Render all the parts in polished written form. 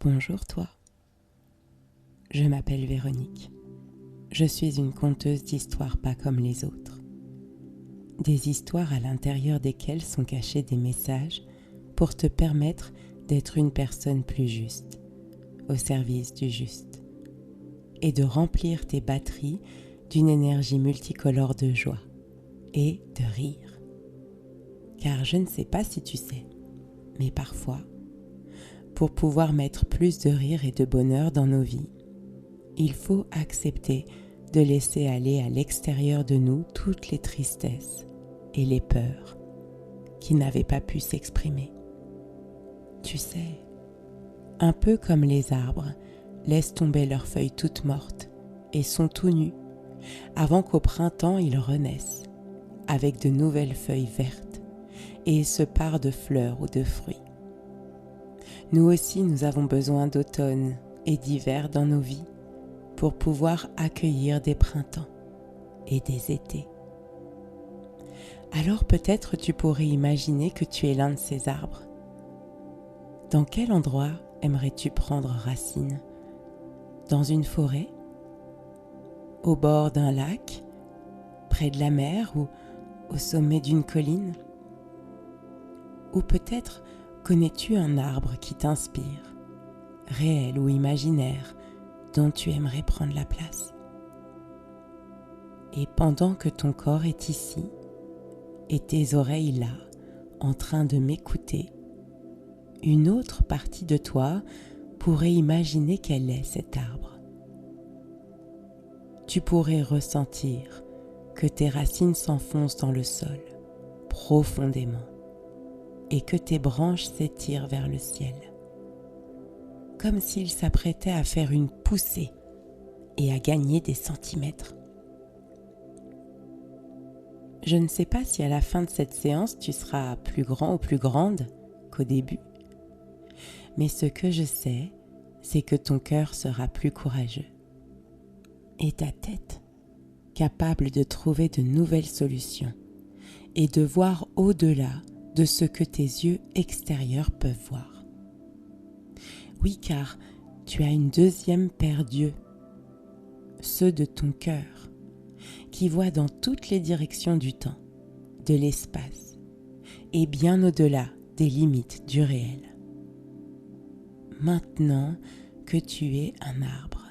Bonjour toi, je m'appelle Véronique. Je suis une conteuse d'histoires pas comme les autres. Des histoires à l'intérieur desquelles sont cachés des messages pour te permettre d'être une personne plus juste, au service du juste, et de remplir tes batteries d'une énergie multicolore de joie et de rire. Car je ne sais pas si tu sais, mais parfois, pour pouvoir mettre plus de rire et de bonheur dans nos vies, il faut accepter de laisser aller à l'extérieur de nous toutes les tristesses et les peurs qui n'avaient pas pu s'exprimer. Tu sais, un peu comme les arbres laissent tomber leurs feuilles toutes mortes et sont tout nus, avant qu'au printemps ils renaissent, avec de nouvelles feuilles vertes et se parent de fleurs ou de fruits. Nous aussi, nous avons besoin d'automne et d'hiver dans nos vies pour pouvoir accueillir des printemps et des étés. Alors peut-être tu pourrais imaginer que tu es l'un de ces arbres. Dans quel endroit aimerais-tu prendre racine? Dans une forêt? Au bord d'un lac? Près de la mer ou au sommet d'une colline? Ou peut-être connais-tu un arbre qui t'inspire, réel ou imaginaire, dont tu aimerais prendre la place? Et pendant que ton corps est ici, et tes oreilles là, en train de m'écouter, une autre partie de toi pourrait imaginer quel est cet arbre. Tu pourrais ressentir que tes racines s'enfoncent dans le sol, profondément, et que tes branches s'étirent vers le ciel, comme s'il s'apprêtait à faire une poussée et à gagner des centimètres. Je ne sais pas si à la fin de cette séance tu seras plus grand ou plus grande qu'au début, mais ce que je sais, c'est que ton cœur sera plus courageux et ta tête capable de trouver de nouvelles solutions et de voir au-delà de ce que tes yeux extérieurs peuvent voir. Oui, car tu as une deuxième paire d'yeux, ceux de ton cœur, qui voient dans toutes les directions du temps, de l'espace, et bien au-delà des limites du réel. Maintenant que tu es un arbre,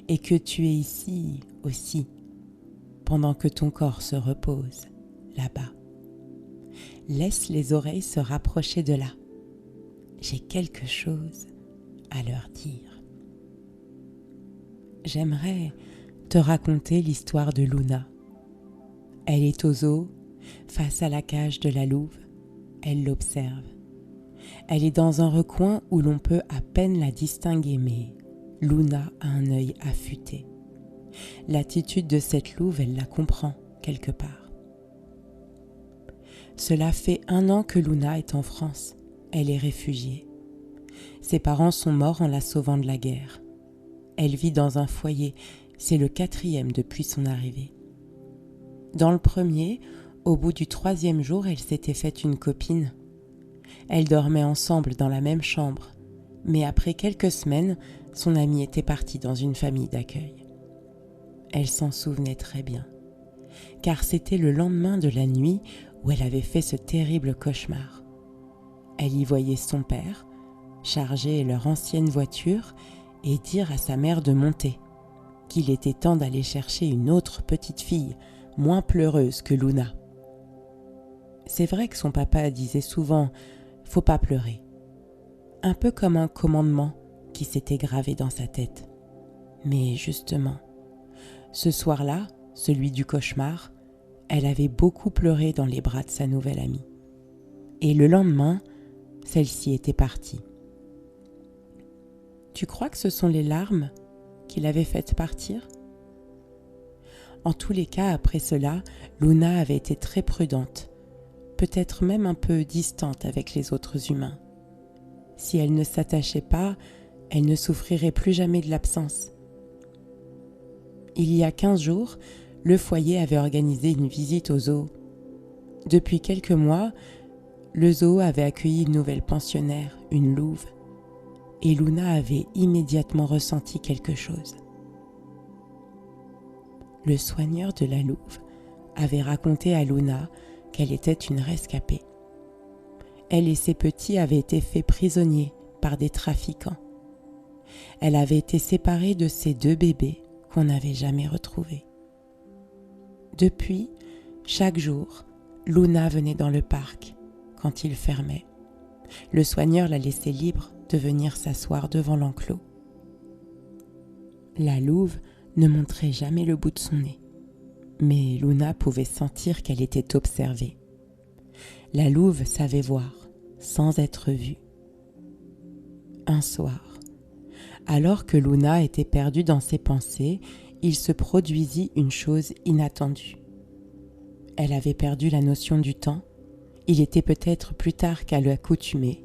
et que tu es ici aussi, pendant que ton corps se repose là-bas, laisse les oreilles se rapprocher de là. J'ai quelque chose à leur dire. J'aimerais te raconter l'histoire de Luna. Elle est au zoo, face à la cage de la louve. Elle l'observe. Elle est dans un recoin où l'on peut à peine la distinguer, mais Luna a un œil affûté. L'attitude de cette louve, elle la comprend quelque part. Cela fait 1 an que Luna est en France. Elle est réfugiée. Ses parents sont morts en la sauvant de la guerre. Elle vit dans un foyer, c'est le 4e depuis son arrivée. Dans le premier, au bout du 3e jour, elle s'était faite une copine. Elles dormaient ensemble dans la même chambre, mais après quelques semaines, son amie était partie dans une famille d'accueil. Elle s'en souvenait très bien, car c'était le lendemain de la nuit où elle avait fait ce terrible cauchemar. Elle y voyait son père charger leur ancienne voiture et dire à sa mère de monter, qu'il était temps d'aller chercher une autre petite fille, moins pleureuse que Luna. C'est vrai que son papa disait souvent « faut pas pleurer », un peu comme un commandement qui s'était gravé dans sa tête. Mais justement, ce soir-là, celui du cauchemar, elle avait beaucoup pleuré dans les bras de sa nouvelle amie. Et le lendemain, celle-ci était partie. Tu crois que ce sont les larmes qui l'avaient faite partir? En tous les cas, après cela, Luna avait été très prudente, peut-être même un peu distante avec les autres humains. Si elle ne s'attachait pas, elle ne souffrirait plus jamais de l'absence. Il y a 15 jours, le foyer avait organisé une visite au zoo. Depuis quelques mois, le zoo avait accueilli une nouvelle pensionnaire, une louve. et Luna avait immédiatement ressenti quelque chose. Le soigneur de la louve avait raconté à Luna qu'elle était une rescapée. Elle et ses petits avaient été faits prisonniers par des trafiquants. Elle avait été séparée de ses 2 bébés qu'on n'avait jamais retrouvés. Depuis, chaque jour, Luna venait dans le parc quand il fermait. Le soigneur la laissait libre de venir s'asseoir devant l'enclos. La louve ne montrait jamais le bout de son nez, mais Luna pouvait sentir qu'elle était observée. La louve savait voir, sans être vue. Un soir, alors que Luna était perdue dans ses pensées, il se produisit une chose inattendue. Elle avait perdu la notion du temps. Il était peut-être plus tard qu'à l'accoutumée.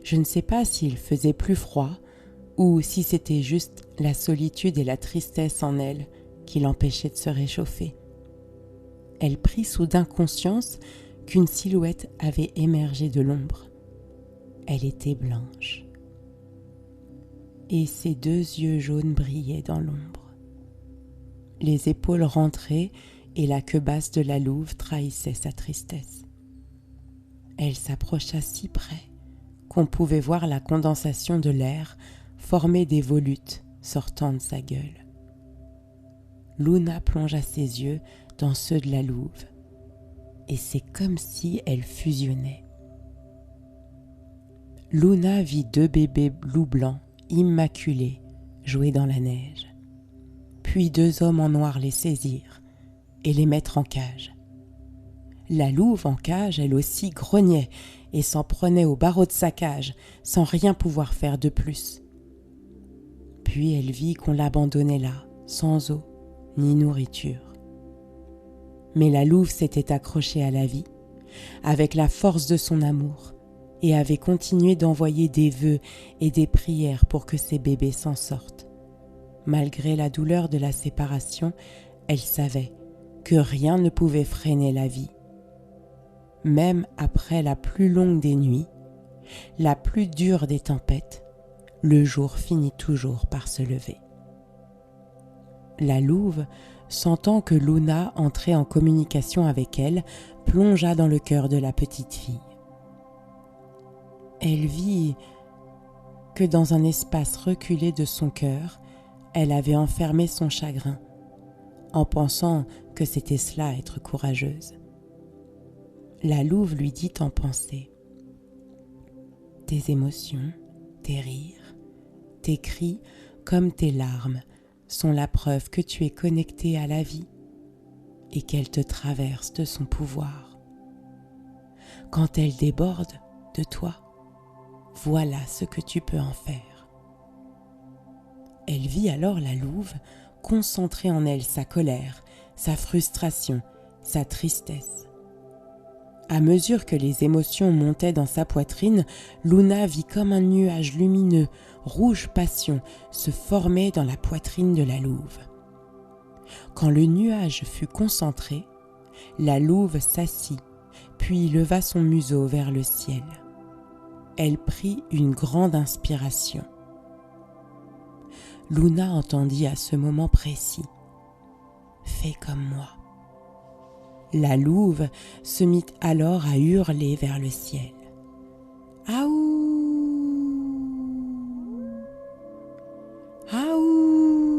Je ne sais pas s'il faisait plus froid ou si c'était juste la solitude et la tristesse en elle qui l'empêchaient de se réchauffer. Elle prit soudain conscience qu'une silhouette avait émergé de l'ombre. Elle était blanche. Et ses 2 yeux jaunes brillaient dans l'ombre. Les épaules rentraient et la queue basse de la louve trahissait sa tristesse. Elle s'approcha si près qu'on pouvait voir la condensation de l'air former des volutes sortant de sa gueule. Luna plongea ses yeux dans ceux de la louve, et c'est comme si elle fusionnait. Luna vit 2 bébés loups blancs, immaculés, jouer dans la neige. Puis 2 hommes en noir les saisirent et les mettre en cage. La louve en cage, elle aussi, grognait et s'en prenait aux barreaux de sa cage, sans rien pouvoir faire de plus. Puis elle vit qu'on l'abandonnait là, sans eau ni nourriture. Mais la louve s'était accrochée à la vie, avec la force de son amour, et avait continué d'envoyer des vœux et des prières pour que ses bébés s'en sortent. Malgré la douleur de la séparation, elle savait que rien ne pouvait freiner la vie. Même après la plus longue des nuits, la plus dure des tempêtes, le jour finit toujours par se lever. La louve, sentant que Luna entrait en communication avec elle, plongea dans le cœur de la petite fille. Elle vit que dans un espace reculé de son cœur, elle avait enfermé son chagrin, en pensant que c'était cela être courageuse. La louve lui dit en pensée : « Tes émotions, tes rires, tes cris comme tes larmes sont la preuve que tu es connecté à la vie et qu'elle te traverse de son pouvoir. Quand elle déborde de toi, voilà ce que tu peux en faire. » Elle vit alors la louve concentrer en elle sa colère, sa frustration, sa tristesse. À mesure que les émotions montaient dans sa poitrine, Luna vit comme un nuage lumineux, rouge passion, se former dans la poitrine de la louve. Quand le nuage fut concentré, la louve s'assit, puis leva son museau vers le ciel. Elle prit une grande inspiration. Luna entendit à ce moment précis : « Fais comme moi. » La louve se mit alors à hurler vers le ciel. « Aouh ! Aouh !»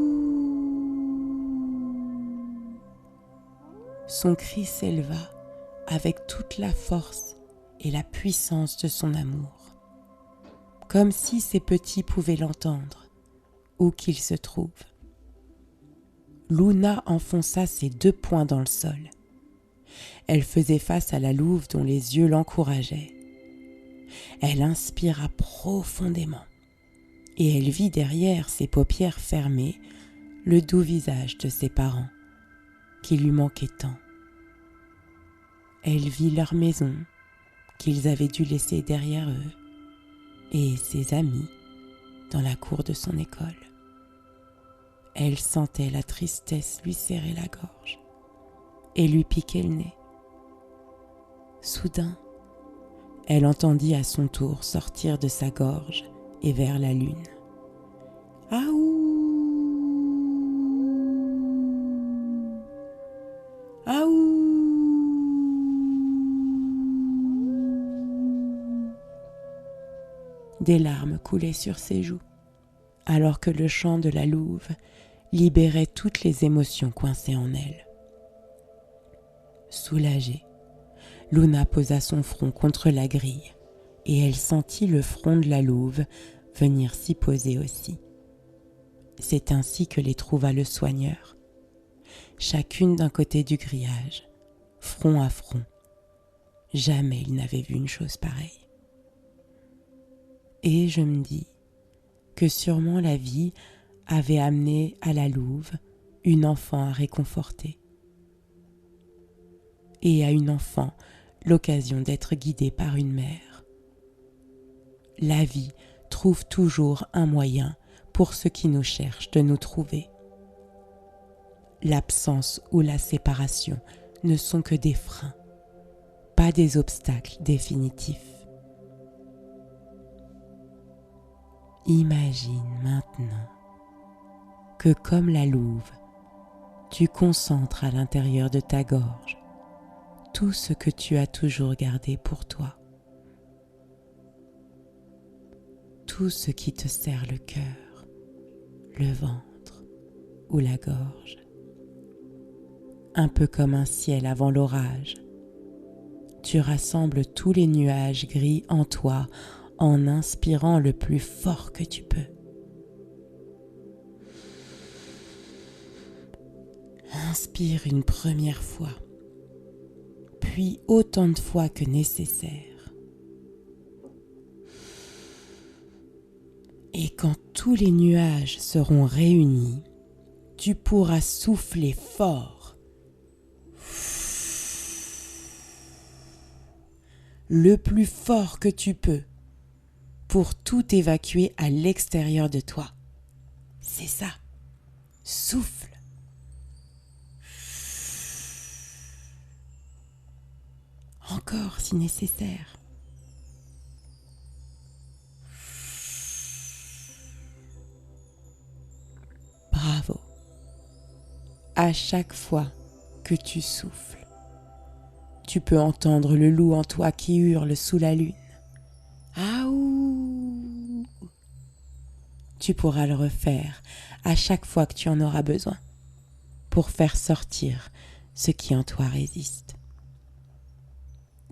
Son cri s'éleva avec toute la force et la puissance de son amour, comme si ses petits pouvaient l'entendre, où qu'il se trouve. Luna enfonça ses 2 poings dans le sol. Elle faisait face à la louve dont les yeux l'encourageaient. Elle inspira profondément et elle vit derrière ses paupières fermées le doux visage de ses parents qui lui manquaient tant. Elle vit leur maison qu'ils avaient dû laisser derrière eux et ses amis dans la cour de son école. Elle sentait la tristesse lui serrer la gorge et lui piquer le nez. Soudain, elle entendit à son tour sortir de sa gorge et vers la lune. Aouh! Aouh! Des larmes coulaient sur ses joues, alors que le chant de la louve libérait toutes les émotions coincées en elle. Soulagée, Luna posa son front contre la grille et elle sentit le front de la louve venir s'y poser aussi. C'est ainsi que les trouva le soigneur, chacune d'un côté du grillage, front à front. Jamais il n'avait vu une chose pareille. Et je me dis que sûrement la vie avait amené à la louve une enfant à réconforter. Et à une enfant l'occasion d'être guidée par une mère. La vie trouve toujours un moyen pour ceux qui nous cherchent de nous trouver. L'absence ou la séparation ne sont que des freins, pas des obstacles définitifs. Imagine maintenant que comme la louve, tu concentres à l'intérieur de ta gorge tout ce que tu as toujours gardé pour toi. Tout ce qui te serre le cœur, le ventre ou la gorge. Un peu comme un ciel avant l'orage. Tu rassembles tous les nuages gris en toi en inspirant le plus fort que tu peux. Inspire une première fois, puis autant de fois que nécessaire. Et quand tous les nuages seront réunis, tu pourras souffler fort. Le plus fort que tu peux pour tout évacuer à l'extérieur de toi. C'est ça. Souffle. Encore si nécessaire. Bravo. À chaque fois que tu souffles, tu peux entendre le loup en toi qui hurle sous la lune. Aouh! Tu pourras le refaire à chaque fois que tu en auras besoin pour faire sortir ce qui en toi résiste.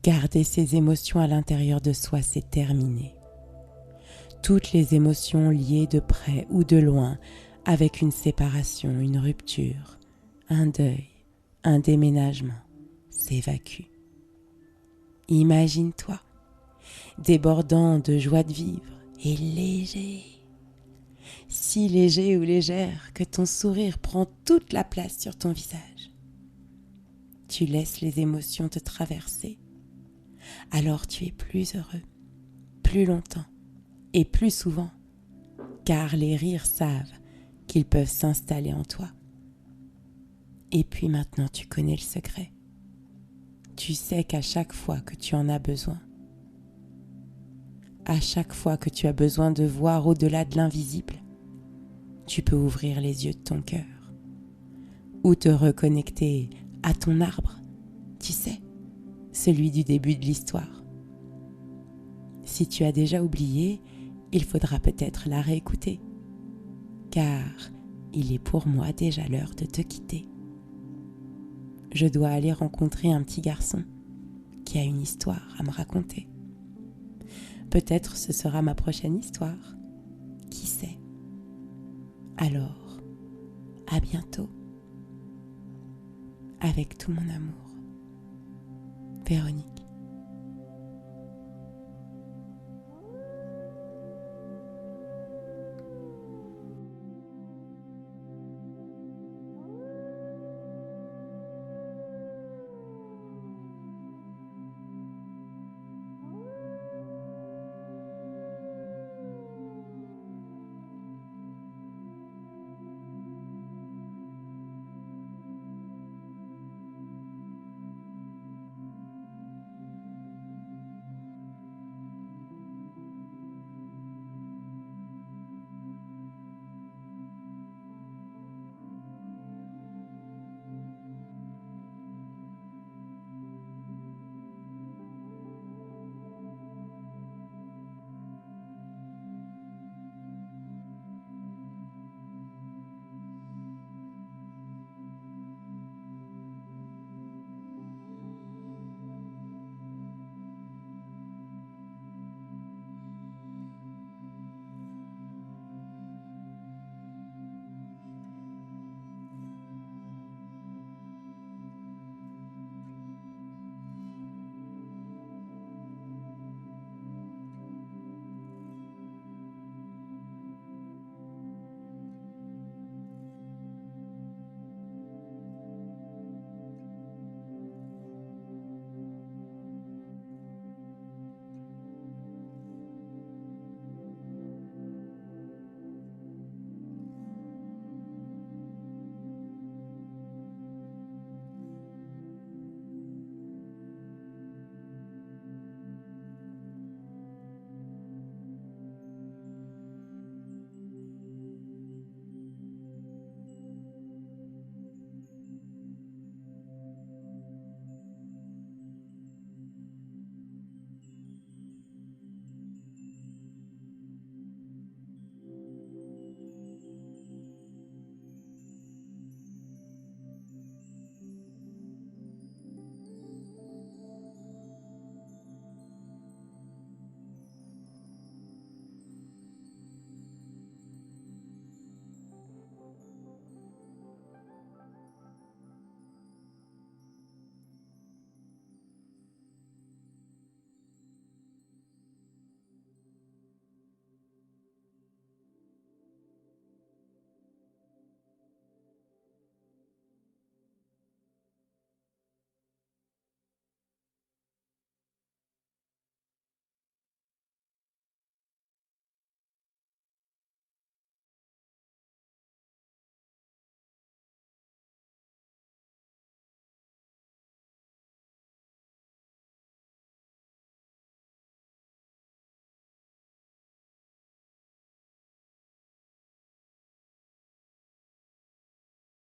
Garder ces émotions à l'intérieur de soi, c'est terminé. Toutes les émotions liées de près ou de loin avec une séparation, une rupture, un deuil, un déménagement, s'évacuent. Imagine-toi, débordant de joie de vivre et léger. Si léger ou légère que ton sourire prend toute la place sur ton visage. Tu laisses les émotions te traverser. Alors tu es plus heureux, plus longtemps et plus souvent, car les rires savent qu'ils peuvent s'installer en toi. Et puis maintenant tu connais le secret. Tu sais qu'à chaque fois que tu en as besoin, à chaque fois que tu as besoin de voir au-delà de l'invisible, tu peux ouvrir les yeux de ton cœur ou te reconnecter à ton arbre, tu sais, celui du début de l'histoire. Si tu as déjà oublié, il faudra peut-être la réécouter, car il est pour moi déjà l'heure de te quitter. Je dois aller rencontrer un petit garçon qui a une histoire à me raconter. Peut-être ce sera ma prochaine histoire, qui sait. Alors, à bientôt, avec tout mon amour. Véronique.